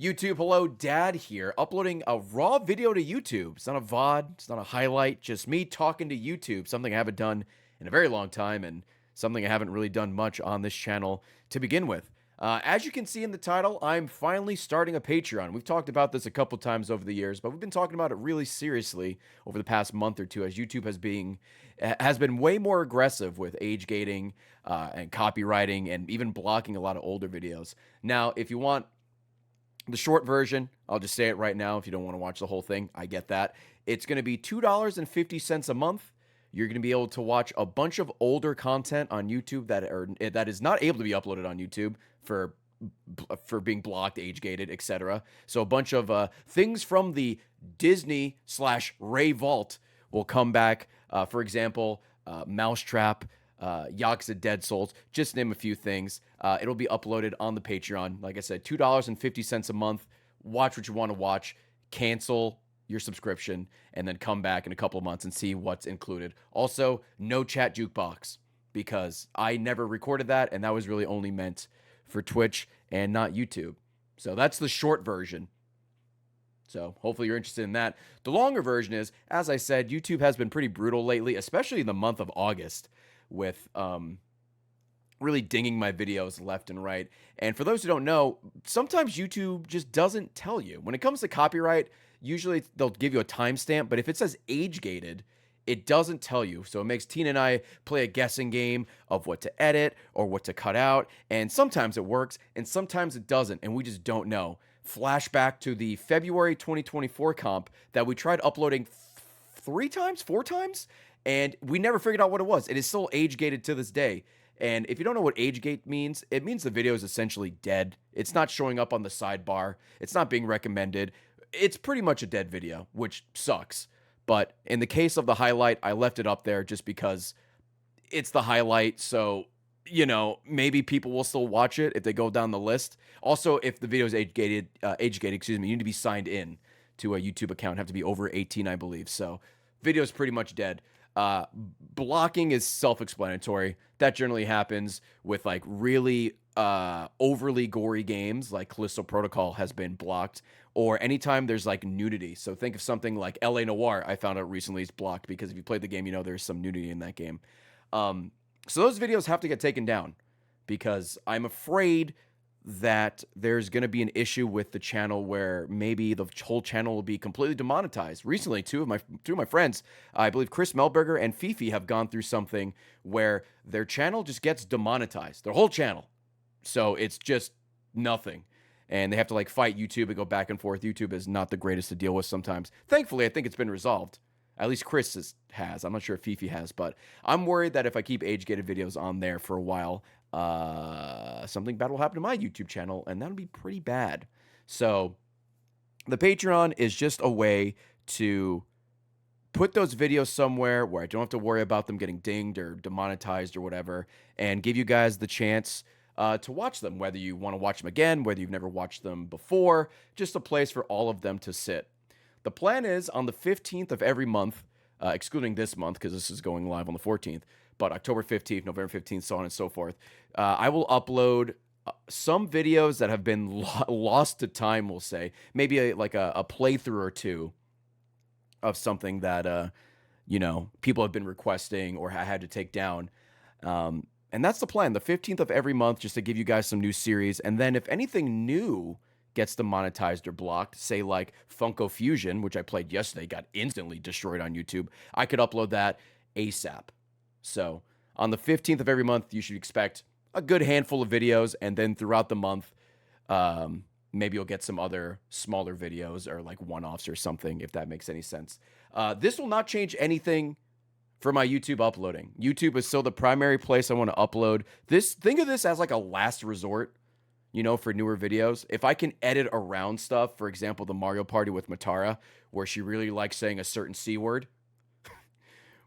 YouTube, hello, Dad here, uploading a raw video to YouTube. It's not a VOD, it's not a highlight, just me talking to YouTube, something I haven't done in a very long time and something I haven't really done much on this channel to begin with. As you can see in the title, I'm finally starting a Patreon. We've talked about this a couple times over the years, but we've been talking about it really seriously over the past month or two as YouTube has been way more aggressive with age gating and copywriting and even blocking a lot of older videos. Now, if you want the short version, I'll just say it right now. If you don't want to watch the whole thing, I get that. It's going to be $2.50 a month. You're going to be able to watch a bunch of older content on YouTube that is not able to be uploaded on YouTube for being blocked, age gated, etc. So a bunch of things from the Disney / Ray Vault will come back. For example, Mousetrap, Yakuza Dead Souls, just name a few things. It'll be uploaded on the Patreon. Like I said, $2.50 a month. Watch what you want to watch. Cancel your subscription and then come back in a couple of months and see what's included. Also, no chat jukebox because I never recorded that and that was really only meant for Twitch and not YouTube. So that's the short version. So hopefully you're interested in that. The longer version is, as I said, YouTube has been pretty brutal lately, especially in the month of August, with really dinging my videos left and right. And for those who don't know, sometimes YouTube just doesn't tell you. When it comes to copyright, usually they'll give you a timestamp, but if it says age gated, it doesn't tell you. So it makes Tina and I play a guessing game of what to edit or what to cut out. And sometimes it works and sometimes it doesn't. And we just don't know. Flashback to the February 2024 comp that we tried uploading 4 times, and we never figured out what it was. It is still age gated to this day. And if you don't know what age gate means, it means the video is essentially dead. It's not showing up on the sidebar. It's not being recommended. It's pretty much a dead video, which sucks. But in the case of the highlight, I left it up there just because it's the highlight. So, you know, maybe people will still watch it if they go down the list. Also, if the video is age gated, you need to be signed in to a YouTube account, have to be over 18, I believe. So video is pretty much dead. Blocking is self-explanatory. That generally happens with like really overly gory games like Callisto Protocol has been blocked, or anytime there's like nudity. So think of something like LA Noire, I found out recently is blocked because if you played the game, you know there's some nudity in that game. So those videos have to get taken down because I'm afraid that there's going to be an issue with the channel where maybe the whole channel will be completely demonetized. Recently, two of my friends, I believe Chris Melberger and Fifi, have gone through something where their channel just gets demonetized, their whole channel. So it's just nothing. And they have to like fight YouTube and go back and forth. YouTube is not the greatest to deal with sometimes. Thankfully, I think it's been resolved. At least Chris has. I'm not sure if Fifi has, but I'm worried that if I keep age-gated videos on there for a while, something bad will happen to my YouTube channel, and that'll be pretty bad. So the Patreon is just a way to put those videos somewhere where I don't have to worry about them getting dinged or demonetized or whatever, and give you guys the chance to watch them, whether you want to watch them again, whether you've never watched them before, just a place for all of them to sit. The plan is on the 15th of every month, excluding this month because this is going live on the 14th, but October 15th, November 15th, so on and so forth, I will upload some videos that have been lost to time, we'll say. Maybe a playthrough or two of something that, you know, people have been requesting or I had to take down. And that's the plan, the 15th of every month, just to give you guys some new series. And then if anything new gets demonetized or blocked, say like Funko Fusion, which I played yesterday, got instantly destroyed on YouTube, I could upload that ASAP. So on the 15th of every month, you should expect a good handful of videos, and then throughout the month, maybe you'll get some other smaller videos or like one-offs or something, if that makes any sense. This will not change anything for my YouTube uploading. YouTube is still the primary place I want to upload. Think of this as like a last resort, you know, for newer videos. If I can edit around stuff, for example, the Mario Party with Matara, where she really likes saying a certain C word,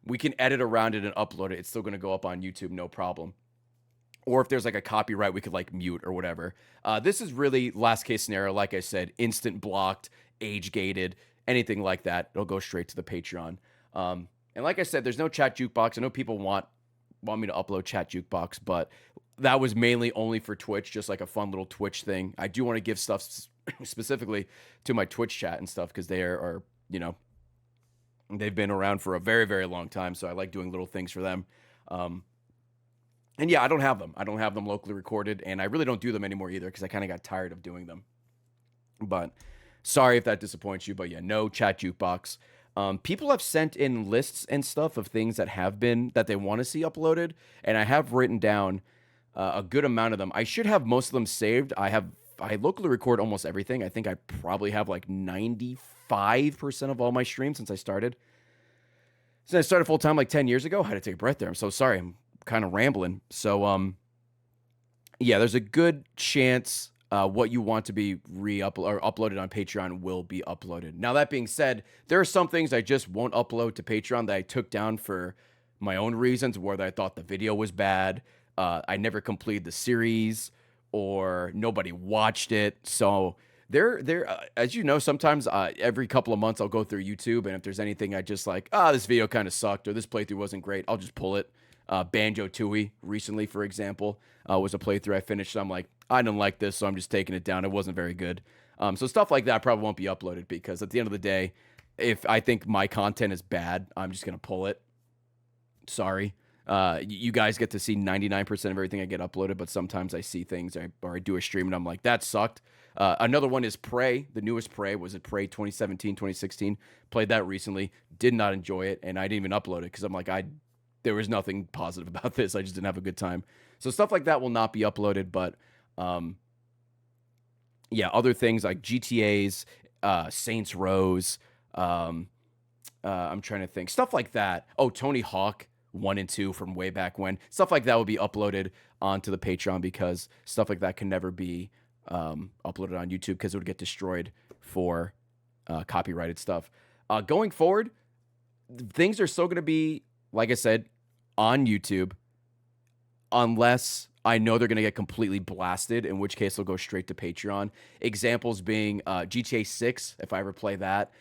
we can edit around it and upload it. It's still going to go up on YouTube, no problem. Or if there's like a copyright, we could like mute or whatever. This is really last case scenario. Like I said, instant blocked, age gated, anything like that. It'll go straight to the Patreon. And like I said, there's no chat jukebox. I know people want me to upload chat jukebox, but that was mainly only for Twitch, just like a fun little Twitch thing. I do want to give stuff specifically to my Twitch chat and stuff because they are, you know, they've been around for a very, very long time. So I like doing little things for them. Um, and yeah, I don't have them. I don't have them locally recorded, and I really don't do them anymore either because I kind of got tired of doing them. But sorry if that disappoints you. But yeah, no chat jukebox. People have sent in lists and stuff of things that have been that they want to see uploaded, and I have written down a good amount of them. I should have most of them saved. I locally record almost everything. I think I probably have like 95% of all my streams since I started. Since I started full time like 10 years ago. I had to take a breath there. I'm so sorry. I'm kind of rambling. So yeah, there's a good chance what you want to be or uploaded on Patreon will be uploaded. Now that being said, there are some things I just won't upload to Patreon that I took down for my own reasons, whether I thought the video was bad, I never completed the series, or nobody watched it. So as you know, sometimes every couple of months I'll go through YouTube, and if there's anything I just like, this video kind of sucked or this playthrough wasn't great, I'll just pull it. Banjo Tooie recently, for example, was a playthrough I finished. So I'm like, I didn't like this, so I'm just taking it down. It wasn't very good. So stuff like that probably won't be uploaded because at the end of the day, if I think my content is bad, I'm just gonna pull it. Sorry. You guys get to see 99% of everything I get uploaded, but sometimes I see things or I do a stream and I'm like, that sucked. Another one is Prey. The newest Prey. Was it Prey 2017, 2016? Played that recently. Did not enjoy it, and I didn't even upload it because I'm like, there was nothing positive about this. I just didn't have a good time. So stuff like that will not be uploaded, but yeah, other things like GTA's, Saints Row's, I'm trying to think. Stuff like that. Oh, Tony Hawk 1 and 2 from way back when. Stuff like that will be uploaded onto the Patreon because stuff like that can never be uploaded on YouTube because it would get destroyed for copyrighted stuff. Going forward, things are still going to be, like I said, on YouTube unless I know they're going to get completely blasted, in which case they'll go straight to Patreon. Examples being GTA 6, if I ever play that.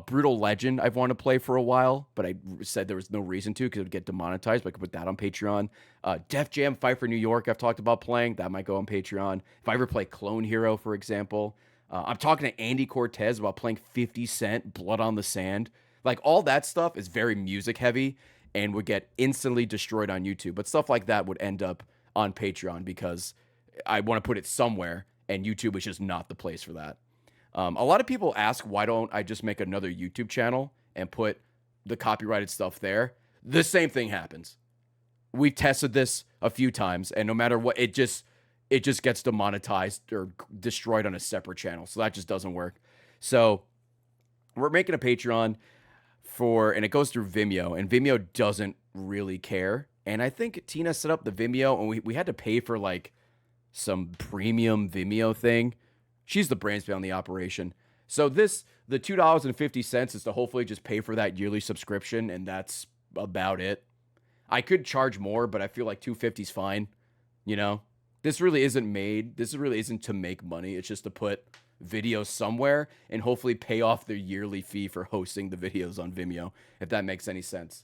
Brutal Legend, I've wanted to play for a while, but I said there was no reason to because it would get demonetized, but I could put that on Patreon. Def Jam Fight for New York, I've talked about playing. That might go on Patreon. If I ever play Clone Hero, for example. I'm talking to Andy Cortez about playing 50 Cent, Blood on the Sand. Like, all that stuff is very music heavy and would get instantly destroyed on YouTube. But stuff like that would end up on Patreon because I want to put it somewhere, and YouTube is just not the place for that. A lot of people ask, why don't I just make another YouTube channel and put the copyrighted stuff there? The same thing happens. We've tested this a few times, and no matter what, it just gets demonetized or destroyed on a separate channel. So that just doesn't work. So we're making a Patreon and it goes through Vimeo, and Vimeo doesn't really care. And I think Tina set up the Vimeo, and we had to pay for like some premium Vimeo thing. She's the brains behind the operation. So the $2.50 is to hopefully just pay for that yearly subscription, and that's about it. I could charge more, but I feel like $2.50 is fine. You know, this really isn't to make money. It's just to put videos somewhere and hopefully pay off their yearly fee for hosting the videos on Vimeo, if that makes any sense.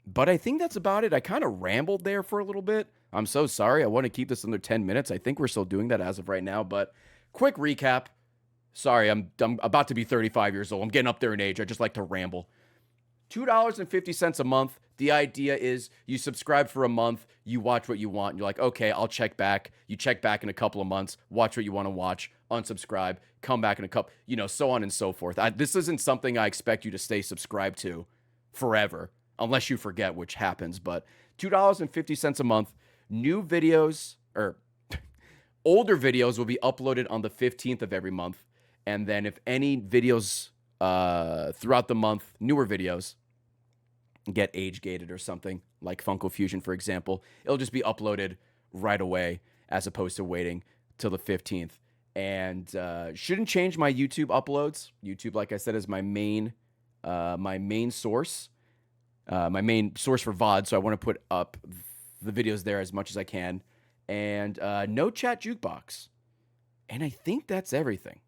But I think that's about it. I kind of rambled there for a little bit. I'm so sorry. I want to keep this under 10 minutes. I think we're still doing that as of right now, but quick recap. Sorry, I'm about to be 35 years old. I'm getting up there in age. I just like to ramble. $2.50 a month. The idea is you subscribe for a month, you watch what you want. You're like, okay, I'll check back. You check back in a couple of months, watch what you want to watch, unsubscribe, come back in a couple, so on and so forth. This isn't something I expect you to stay subscribed to forever, unless you forget, which happens. But $2.50 a month. New videos, or older videos, will be uploaded on the 15th of every month. And then if any videos throughout the month, newer videos, get age gated or something, like Funko Fusion, for example, it'll just be uploaded right away as opposed to waiting till the 15th. And shouldn't change my YouTube uploads. YouTube, like I said, is my main source. My main source for VOD, so I want to put up the videos there as much as I can. And no chat jukebox. And I think that's everything.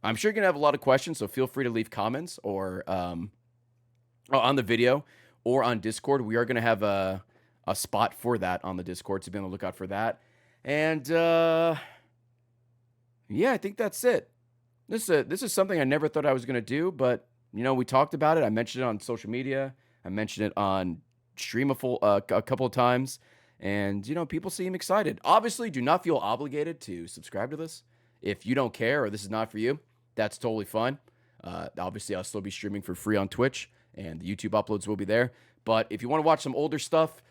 I'm sure you're going to have a lot of questions, so feel free to leave comments or on the video or on Discord. We are going to have a spot for that on the Discord, so be on the lookout for that. And Yeah, I think that's it. This is something I never thought I was gonna do, but we talked about it. I mentioned it on social media. I mentioned it on stream a couple of times, and people seem excited. Obviously, do not feel obligated to subscribe to this. If you don't care or this is not for you, that's totally fine. Obviously, I'll still be streaming for free on Twitch, and the YouTube uploads will be there. But if you want to watch some older stuff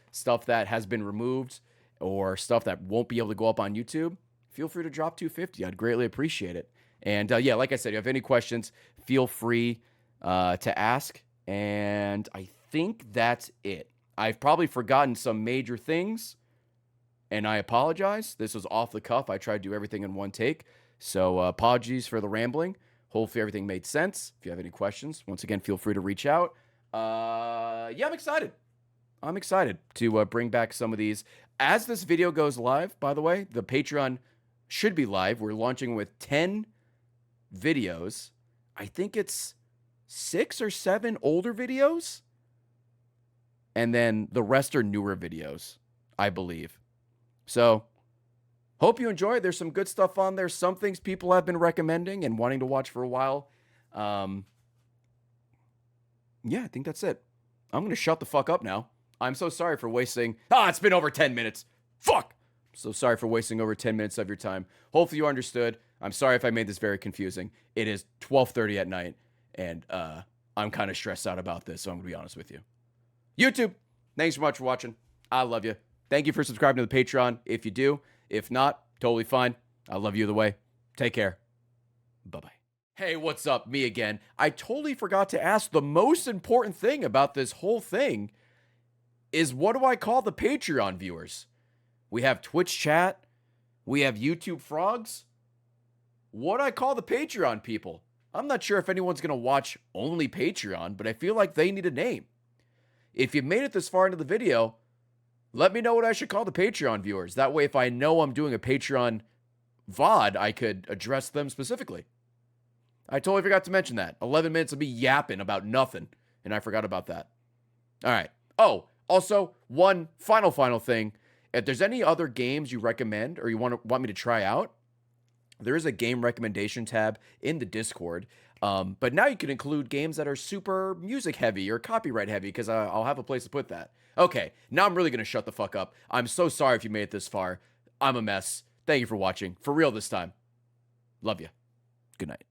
that has been removed, or stuff that won't be able to go up on YouTube, feel free to drop 250. I'd greatly appreciate it. And yeah, like I said, if you have any questions, feel free to ask. And I think that's it. I've probably forgotten some major things, and I apologize. This was off the cuff. I tried to do everything in one take. So apologies for the rambling. Hopefully everything made sense. If you have any questions, once again, feel free to reach out. Yeah, I'm excited. I'm excited to bring back some of these. As this video goes live, by the way, the Patreon should be live. We're launching with 10 videos. I think it's 6 or 7 older videos. And then the rest are newer videos, I believe. So, hope you enjoy it. There's some good stuff on there. Some things people have been recommending and wanting to watch for a while. Yeah, I think that's it. I'm going to shut the fuck up now. I'm so sorry for wasting... it's been over 10 minutes. Fuck! So sorry for wasting over 10 minutes of your time. Hopefully you understood. I'm sorry if I made this very confusing. It is 12:30 at night, and I'm kind of stressed out about this, so I'm going to be honest with you. YouTube, thanks so much for watching. I love you. Thank you for subscribing to the Patreon if you do. If not, totally fine. I love you either way. Take care. Bye-bye. Hey, what's up? Me again. I totally forgot to ask the most important thing about this whole thing is, what do I call the Patreon viewers? We have Twitch chat. We have YouTube frogs. What do I call the Patreon people? I'm not sure if anyone's going to watch only Patreon, but I feel like they need a name. If you made it this far into the video, let me know what I should call the Patreon viewers. That way, if I know I'm doing a Patreon VOD, I could address them specifically. I totally forgot to mention that. 11 minutes of me yapping about nothing, and I forgot about that. All right. Oh, also, one final thing. If there's any other games you recommend or you want me to try out, there is a game recommendation tab in the Discord. But now you can include games that are super music heavy or copyright heavy, because I'll have a place to put that. Okay, now I'm really going to shut the fuck up. I'm so sorry if you made it this far. I'm a mess. Thank you for watching. For real this time. Love you. Good night.